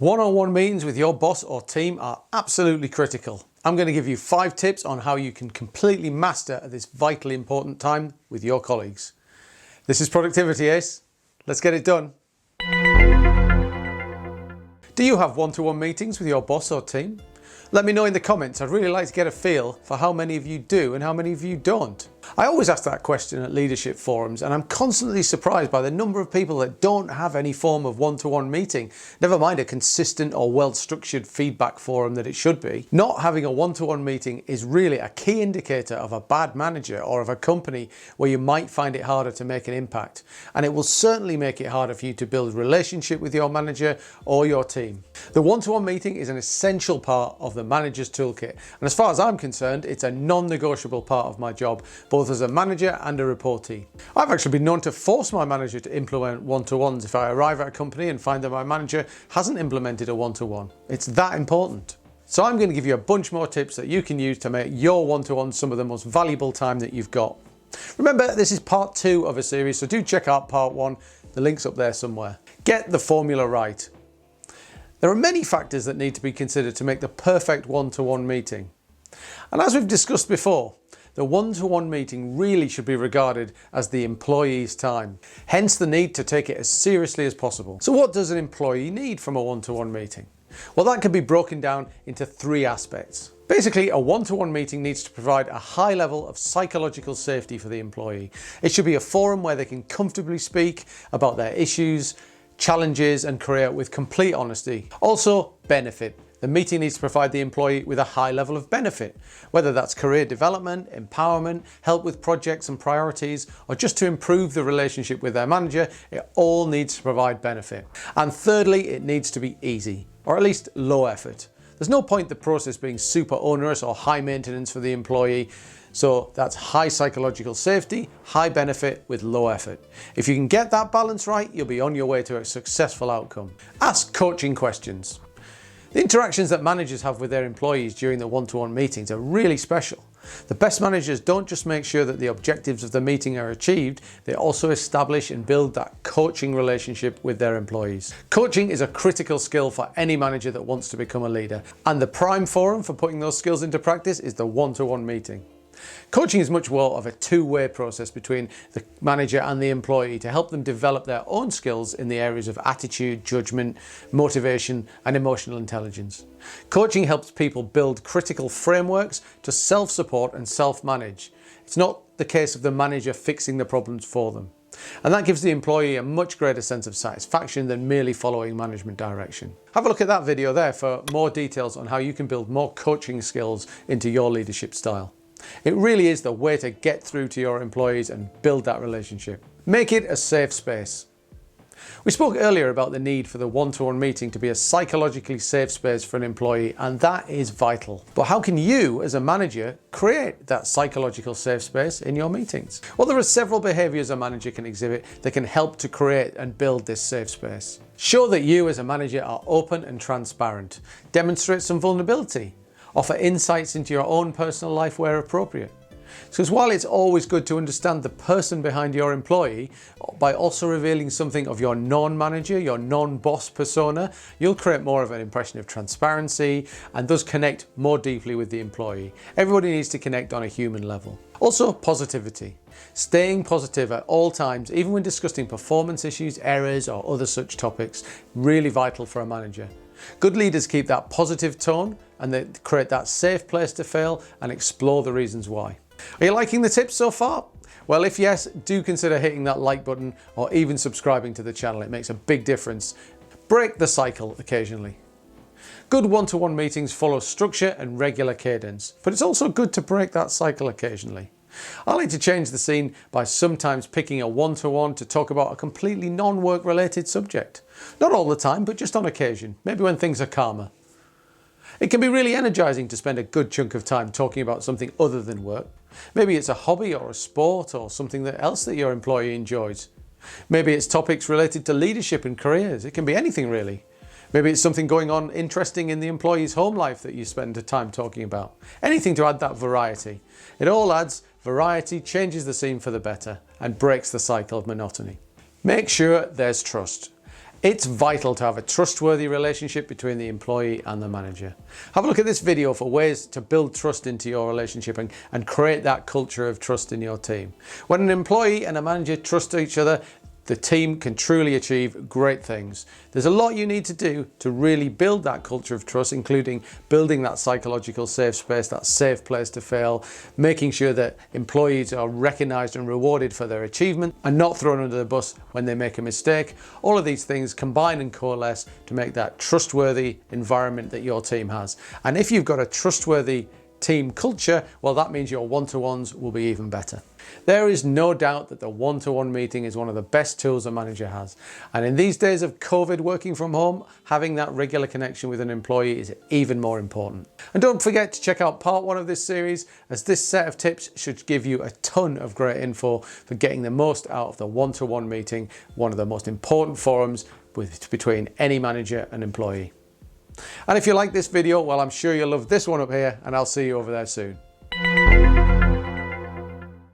One-on-one meetings with your boss or team are absolutely critical. I'm going to give you 5 tips on how you can completely master this vitally important time with your colleagues. This is Productivity ACE. Let's get it done. Do you have one-to-one meetings with your boss or team? Let me know in the comments. I'd really like to get a feel for how many of you do and how many of you don't. I always ask that question at leadership forums, and I'm constantly surprised by the number of people that don't have any form of one-to-one meeting, never mind a consistent or well-structured feedback forum that it should be. Not having a one-to-one meeting is really a key indicator of a bad manager or of a company where you might find it harder to make an impact, and it will certainly make it harder for you to build a relationship with your manager or your team. The one-to-one meeting is an essential part of the manager's toolkit, and as far as I'm concerned, it's a non-negotiable part of my job, both as a manager and a reportee. I've actually been known to force my manager to implement one-to-ones if I arrive at a company and find that my manager hasn't implemented a one-to-one. It's that important. So I'm going to give you a bunch more tips that you can use to make your one-to-one some of the most valuable time that you've got. Remember, this is part 2 of a series, so do check out part 1. The link's up there somewhere. Get the formula right. There are many factors that need to be considered to make the perfect one-to-one meeting. And as we've discussed before, the one-to-one meeting really should be regarded as the employee's time, hence the need to take it as seriously as possible. So what does an employee need from a one-to-one meeting? Well, that can be broken down into 3 aspects. Basically, a one-to-one meeting needs to provide a high level of psychological safety for the employee. It should be a forum where they can comfortably speak about their issues, challenges and career with complete honesty. Also, benefit. The meeting needs to provide the employee with a high level of benefit, whether that's career development, empowerment, help with projects and priorities, or just to improve the relationship with their manager. It all needs to provide benefit. And thirdly, it needs to be easy, or at least low effort. There's no point the process being super onerous or high maintenance for the employee. So that's high psychological safety, high benefit with low effort. If you can get that balance right, you'll be on your way to a successful outcome. Ask coaching questions. The interactions that managers have with their employees during the one-to-one meetings are really special. The best managers don't just make sure that the objectives of the meeting are achieved, they also establish and build that coaching relationship with their employees. Coaching is a critical skill for any manager that wants to become a leader, and the prime forum for putting those skills into practice is the one-to-one meeting. Coaching is much more of a two-way process between the manager and the employee to help them develop their own skills in the areas of attitude, judgment, motivation, and emotional intelligence. Coaching helps people build critical frameworks to self-support and self-manage. It's not the case of the manager fixing the problems for them. And that gives the employee a much greater sense of satisfaction than merely following management direction. Have a look at that video there for more details on how you can build more coaching skills into your leadership style. It really is the way to get through to your employees and build that relationship. Make it a safe space. We spoke earlier about the need for the one-to-one meeting to be a psychologically safe space for an employee, and that is vital. But how can you, as a manager, create that psychological safe space in your meetings? Well, there are several behaviours a manager can exhibit that can help to create and build this safe space. Show that you, as a manager, are open and transparent. Demonstrate some vulnerability. Offer insights into your own personal life where appropriate. Because while it's always good to understand the person behind your employee, by also revealing something of your non-manager, your non-boss persona, you'll create more of an impression of transparency and thus connect more deeply with the employee. Everybody needs to connect on a human level. Also, positivity. Staying positive at all times, even when discussing performance issues, errors, or other such topics, really vital for a manager. Good leaders keep that positive tone and they create that safe place to fail and explore the reasons why. Are you liking the tips so far? Well, if yes, do consider hitting that like button or even subscribing to the channel. It makes a big difference. Break the cycle occasionally. Good one-to-one meetings follow structure and regular cadence, but it's also good to break that cycle occasionally. I like to change the scene by sometimes picking a one-to-one to talk about a completely non-work related subject. Not all the time, but just on occasion, maybe when things are calmer. It can be really energizing to spend a good chunk of time talking about something other than work. Maybe it's a hobby or a sport or something else that your employee enjoys. Maybe it's topics related to leadership and careers. It can be anything really. Maybe it's something going on interesting in the employee's home life that you spend the time talking about. Anything to add that variety. It all adds variety, changes the scene for the better, and breaks the cycle of monotony. Make sure there's trust. It's vital to have a trustworthy relationship between the employee and the manager. Have a look at this video for ways to build trust into your relationship and create that culture of trust in your team. When an employee and a manager trust each other, the team can truly achieve great things. There's a lot you need to do to really build that culture of trust, including building that psychological safe space, that safe place to fail, making sure that employees are recognized and rewarded for their achievement and not thrown under the bus when they make a mistake. All of these things combine and coalesce to make that trustworthy environment that your team has. And if you've got a trustworthy team culture, well, that means your one-to-ones will be even better. There is no doubt that the one-to-one meeting is one of the best tools a manager has. And in these days of COVID, working from home, having that regular connection with an employee is even more important. And don't forget to check out part 1 of this series, as this set of tips should give you a ton of great info for getting the most out of the one-to-one meeting, one of the most important forums between any manager and employee. And if you like this video, well, I'm sure you'll love this one up here, and I'll see you over there soon.